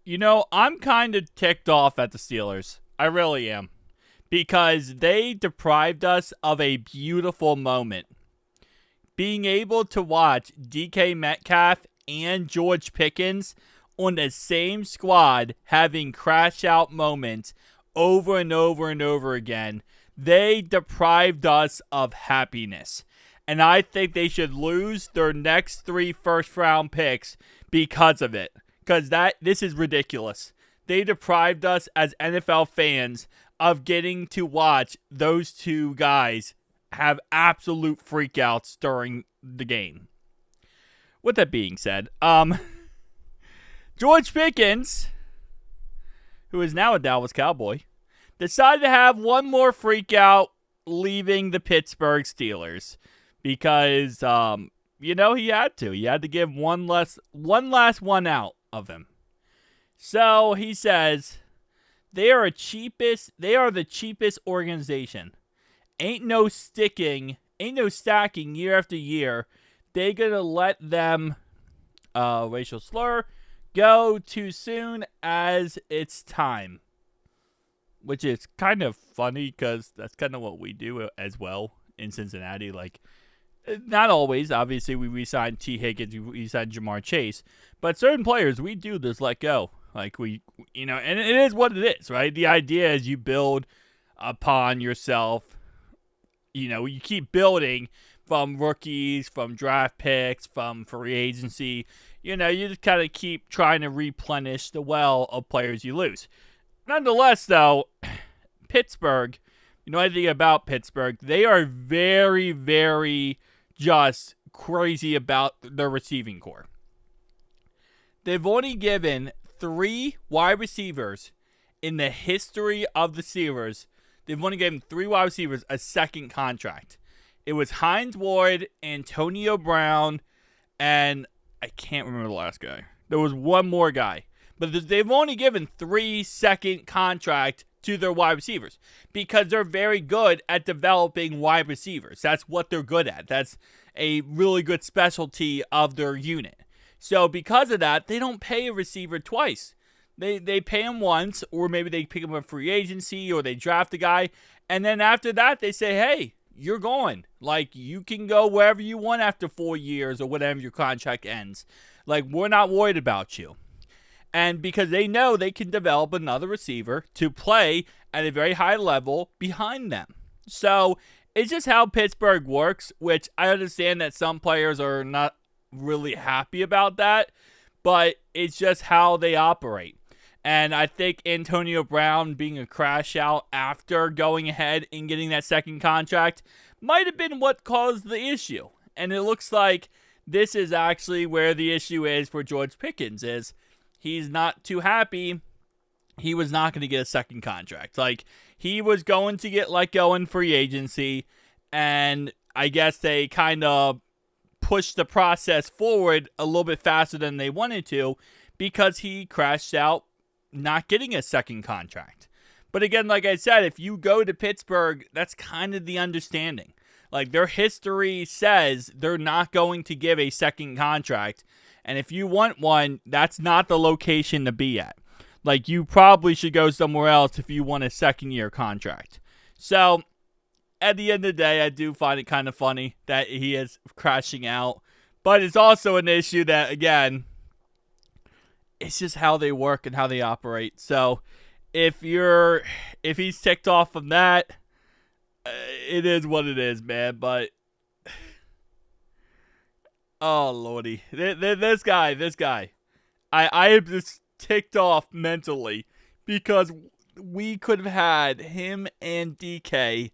I'm kind of ticked off at the Steelers. I really am. Because they deprived us of a beautiful moment. Being able to watch DK Metcalf and George Pickens on the same squad having crash out moments over and over and over again, they deprived us of happiness. And I think they should lose their next 3 first round picks because of it. Because this is ridiculous. They deprived us as NFL fans of getting to watch those two guys have absolute freakouts during the game. With that being said, George Pickens, who is now a Dallas Cowboy, decided to have one more freakout leaving the Pittsburgh Steelers because, he had to. He had to give one last one out of him. So he says, they are the cheapest organization. Ain't no stacking year after year. They gonna let them, racial slur, go too soon as it's time. Which is kind of funny because that's kind of what we do as well in Cincinnati. Like, not always. Obviously, we re-signed T. Higgins, we re-signed Jamar Chase. But certain players, we do just let go. Like, and it is what it is, right? The idea is you build upon yourself. You keep building from rookies, from draft picks, from free agency. You just kind of keep trying to replenish the well of players you lose. Nonetheless, though, Pittsburgh, anything about Pittsburgh, they are very, very just crazy about their receiving core. They've only given 3 wide receivers in the history of the Steelers. They've only given 3 wide receivers a second contract. It was Hines Ward, Antonio Brown, and I can't remember the last guy. There was one more guy. But they've only given 3 second contract to their wide receivers because they're very good at developing wide receivers. That's what they're good at. That's a really good specialty of their unit. So because of that, they don't pay a receiver twice. They pay him once, or maybe they pick him up free agency, or they draft a guy, and then after that they say, hey, you're going. Like, you can go wherever you want after 4 years or whatever your contract ends. Like, we're not worried about you. And because they know they can develop another receiver to play at a very high level behind them. So it's just how Pittsburgh works, which I understand that some players are not really happy about that, but it's just how they operate. And I think Antonio Brown being a crash out after going ahead and getting that second contract might have been what caused the issue. And it looks like this is actually where the issue is for George Pickens, is he's not too happy. He was not going to get a second contract. Like, he was going to get let go in free agency, and I guess they kind of pushed the process forward a little bit faster than they wanted to because he crashed out not getting a second contract. But again, like I said, if you go to Pittsburgh, that's kind of the understanding. Like, their history says they're not going to give a second contract. And if you want one, that's not the location to be at. Like, you probably should go somewhere else if you want a second-year contract. So, at the end of the day, I do find it kind of funny that he is crashing out. But it's also an issue that, again, it's just how they work and how they operate. So, if he's ticked off from that, it is what it is, man. But, oh, Lordy. This guy. I am just ticked off mentally because we could have had him and DK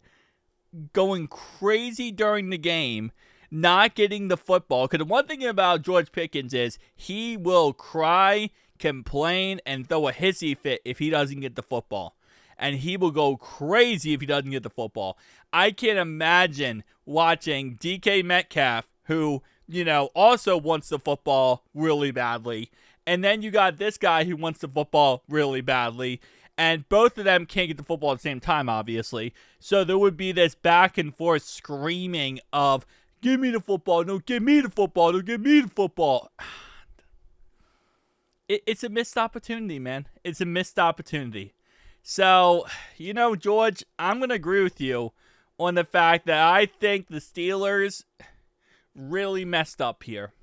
going crazy during the game, not getting the football. Because one thing about George Pickens is he will cry, complain, and throw a hissy fit if he doesn't get the football. And he will go crazy if he doesn't get the football. I can't imagine watching DK Metcalf, who, also wants the football really badly. And then you got this guy who wants the football really badly. And both of them can't get the football at the same time, obviously. So there would be this back and forth screaming of, give me the football, no, give me the football, no, give me the football. it's a missed opportunity, man. It's a missed opportunity. So, George, I'm going to agree with you on the fact that I think the Steelers really messed up here.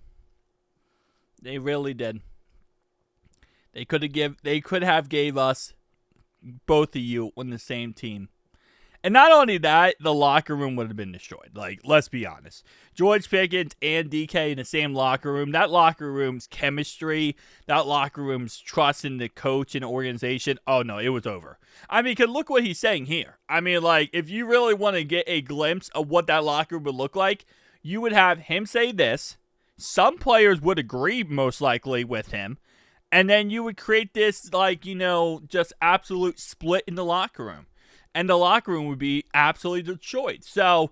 They really did. They could have gave us both of you on the same team. And not only that, the locker room would have been destroyed. Like, let's be honest. George Pickens and DK in the same locker room. That locker room's chemistry, that locker room's trust in the coach and organization. Oh, no, it was over. I mean, look what he's saying here. I mean, like, if you really want to get a glimpse of what that locker room would look like, you would have him say this. Some players would agree, most likely, with him. And then you would create this, just absolute split in the locker room. And the locker room would be absolutely destroyed. So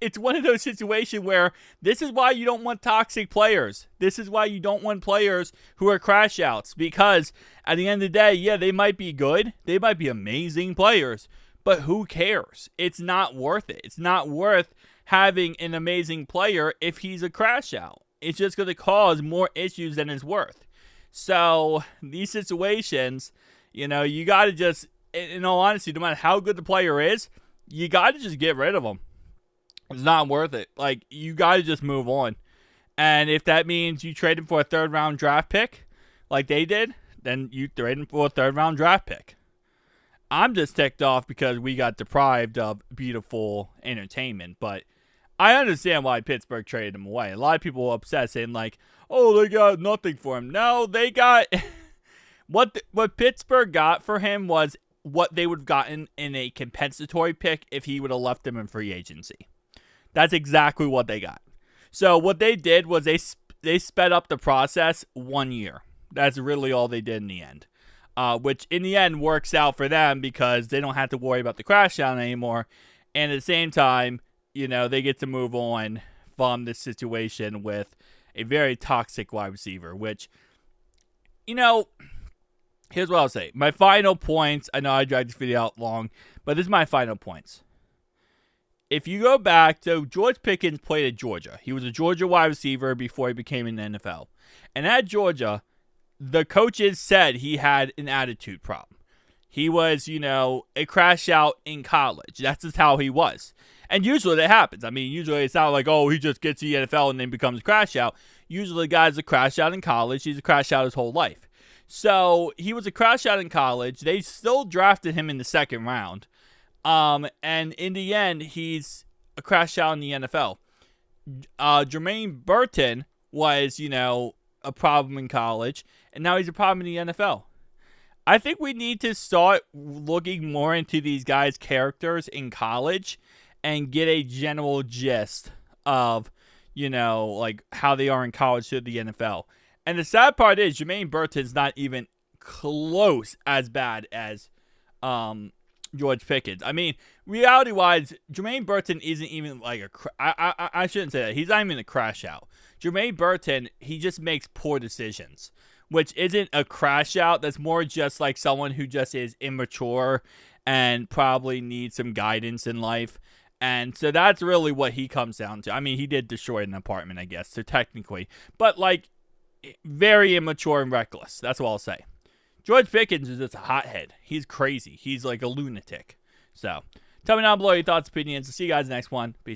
it's one of those situations where this is why you don't want toxic players. This is why you don't want players who are crash outs. Because at the end of the day, yeah, they might be good. They might be amazing players. But who cares? It's not worth it. It's not worth having an amazing player if he's a crash out. It's just going to cause more issues than it's worth. So these situations, you got to just, in all honesty, no matter how good the player is, you got to just get rid of them. It's not worth it. Like, you got to just move on. And if that means you trade him for a third-round draft pick, like they did, then you trade him for a third-round draft pick. I'm just ticked off because we got deprived of beautiful entertainment. But I understand why Pittsburgh traded him away. A lot of people were upset, saying, like, oh, they got nothing for him. No, they got what Pittsburgh got for him was what they would have gotten in a compensatory pick if he would have left them in free agency. That's exactly what they got. So what they did was they sped up the process 1 year. That's really all they did in the end, which in the end works out for them because they don't have to worry about the crash out anymore. And at the same time, they get to move on from this situation with a very toxic wide receiver, which, here's what I'll say. My final points, I know I dragged this video out long, but this is my final points. If you go back to George Pickens played at Georgia. He was a Georgia wide receiver before he became in the NFL. And at Georgia, the coaches said he had an attitude problem. He was, a crash out in college. That's just how he was. And usually that happens. I mean, usually it's not like, oh, he just gets to the NFL and then becomes a crash out. Usually the guy's a crash out in college. He's a crash out his whole life. So he was a crash out in college. They still drafted him in the second round. And in the end, he's a crash out in the NFL. Jermaine Burton was, a problem in college. And now he's a problem in the NFL. I think we need to start looking more into these guys' characters in college and get a general gist of, how they are in college to the NFL. And the sad part is Jermaine Burton's not even close as bad as George Pickens. I mean, reality-wise, Jermaine Burton isn't even like I shouldn't say that. He's not even a crash out. Jermaine Burton, he just makes poor decisions, which isn't a crash out. That's more just like someone who just is immature and probably needs some guidance in life. And so that's really what he comes down to. I mean, he did destroy an apartment, I guess, so technically. But, very immature and reckless. That's what I'll say. George Pickens is just a hothead. He's crazy. He's like a lunatic. So, tell me down below your thoughts, opinions. See you guys next one. Peace.